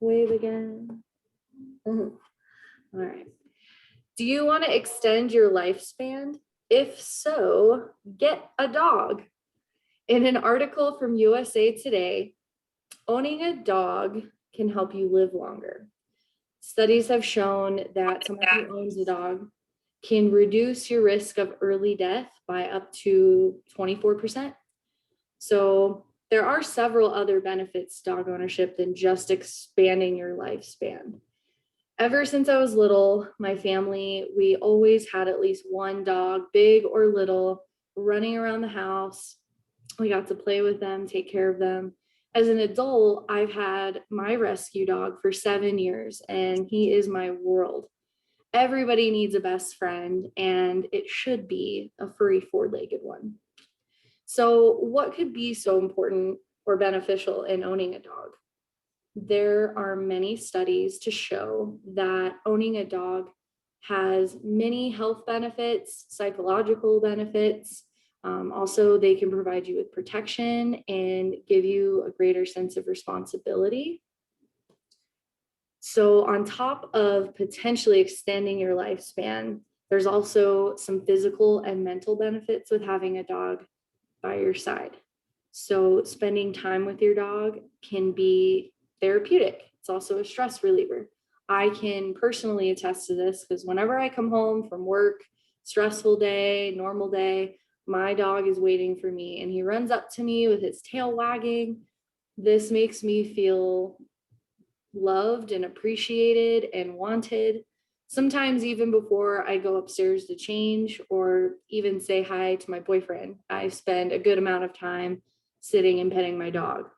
Wave again. All right. Do you want to extend your lifespan? If so, get a dog. In an article from USA Today, owning a dog can help you live longer. Studies have shown that someone who owns a dog can reduce your risk of early death by up to 24%. So there are several other benefits to dog ownership than just expanding your lifespan. Ever since I was little, my family, we always had at least one dog, big or little, running around the house. We got to play with them, take care of them. As an adult, I've had my rescue dog for 7 years, and he is my world. Everybody needs a best friend, and it should be a furry four-legged one. So, what could be so important or beneficial in owning a dog? There are many studies to show that owning a dog has many health benefits, psychological benefits. Also, they can provide you with protection and give you a greater sense of responsibility. So, on top of potentially extending your lifespan, there's also some physical and mental benefits with having a dog by your side. So, spending time with your dog can be therapeutic. It's also a stress reliever. I can personally attest to this because whenever I come home from work, stressful day, normal day, my dog is waiting for me and he runs up to me with his tail wagging. This makes me feel loved and appreciated and wanted. Sometimes even before I go upstairs to change or even say hi to my boyfriend, I spend a good amount of time sitting and petting my dog.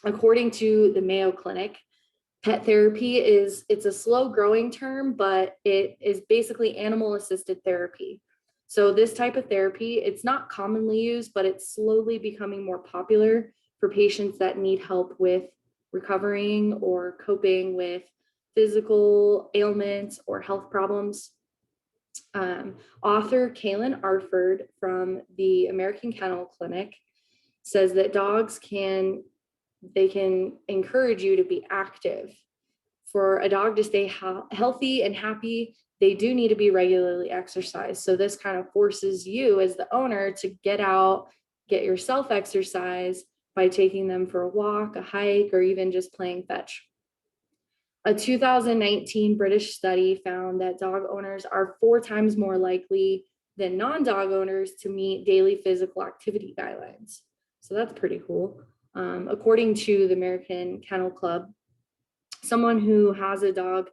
According to the Mayo Clinic, pet therapy it's a slow growing term, but it is basically animal assisted therapy. So this type of therapy, it's not commonly used, but it's slowly becoming more popular for patients that need help with recovering or coping with physical ailments or health problems. Author Kaylin Arford from the American Kennel Clinic says that dogs can encourage you to be active. For a dog to stay healthy and happy, they do need to be regularly exercised. So this kind of forces you as the owner to get out, get yourself exercise by taking them for a walk, a hike, or even just playing fetch. A 2019 British study found that dog owners are 4 times more likely than non-dog owners to meet daily physical activity guidelines. So that's pretty cool. According to the American Kennel Club, someone who has a dog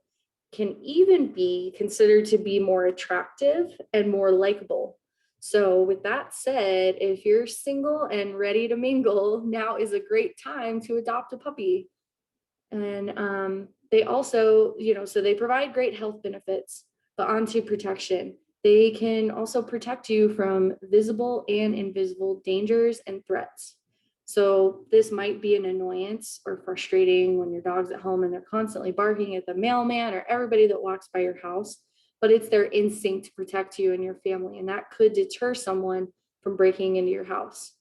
can even be considered to be more attractive and more likable. So with that said, if you're single and ready to mingle, now is a great time to adopt a puppy. And they also, so they provide great health benefits, but onto protection. They can also protect you from visible and invisible dangers and threats. So this might be an annoyance or frustrating when your dog's at home and they're constantly barking at the mailman or everybody that walks by your house, but it's their instinct to protect you and your family. And that could deter someone from breaking into your house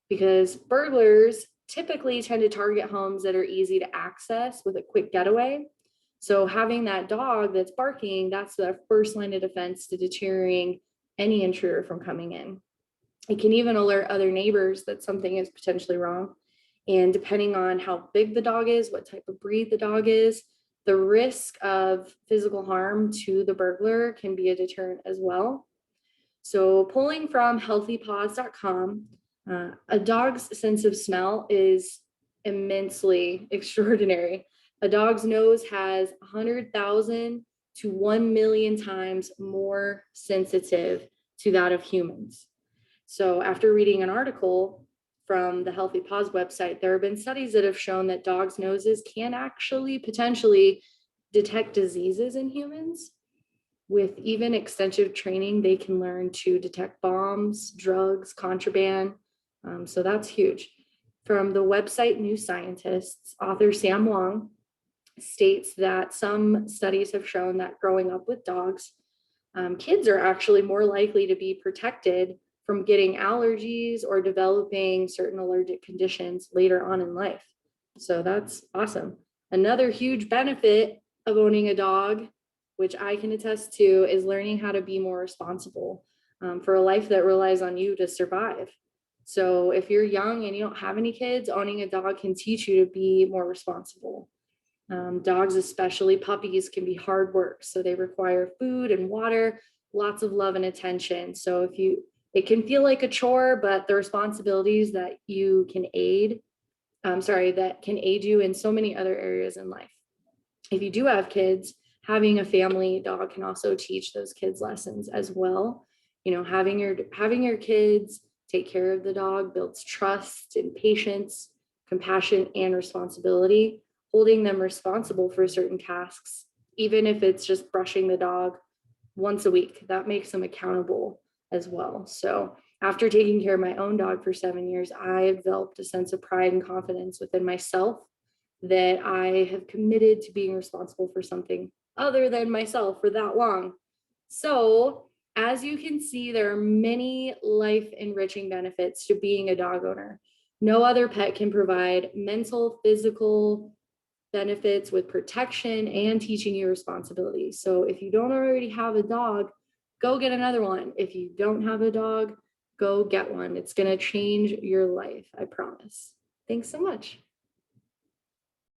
because burglars typically tend to target homes that are easy to access with a quick getaway. So having that dog that's barking, that's the first line of defense to deterring any intruder from coming in. It can even alert other neighbors that something is potentially wrong. And depending on how big the dog is, what type of breed the dog is, the risk of physical harm to the burglar can be a deterrent as well. So pulling from healthypaws.com, a dog's sense of smell is immensely extraordinary. A dog's nose has 100,000 to 1 million times more sensitive to that of humans. So after reading an article from the Healthy Paws website, there have been studies that have shown that dogs' noses can actually potentially detect diseases in humans. With even extensive training, they can learn to detect bombs, drugs, contraband. So that's huge. From the website New Scientists, author Sam Wong states that some studies have shown that growing up with dogs, kids are actually more likely to be protected from getting allergies or developing certain allergic conditions later on in life. So that's awesome. Another huge benefit of owning a dog, which I can attest to, is learning how to be more responsible for a life that relies on you to survive. So if you're young and you don't have any kids, owning a dog can teach you to be more responsible. Dogs, especially puppies, can be hard work. So they require food and water, lots of love and attention. So it can feel like a chore, but the responsibilities that you can aid, that can aid you in so many other areas in life. If you do have kids, having a family dog can also teach those kids lessons as well. You know, having your kids take care of the dog builds trust and patience, compassion, and responsibility. Holding them responsible for certain tasks, even if it's just brushing the dog once a week, that makes them accountable as well. So after taking care of my own dog for 7 years, I developed a sense of pride and confidence within myself that I have committed to being responsible for something other than myself for that long. So, as you can see, there are many life enriching benefits to being a dog owner. No other pet can provide mental, physical benefits with protection and teaching you responsibility. So, if you don't already have a dog, go get another one. If you don't have a dog, go get one. It's going to change your life, I promise. Thanks so much.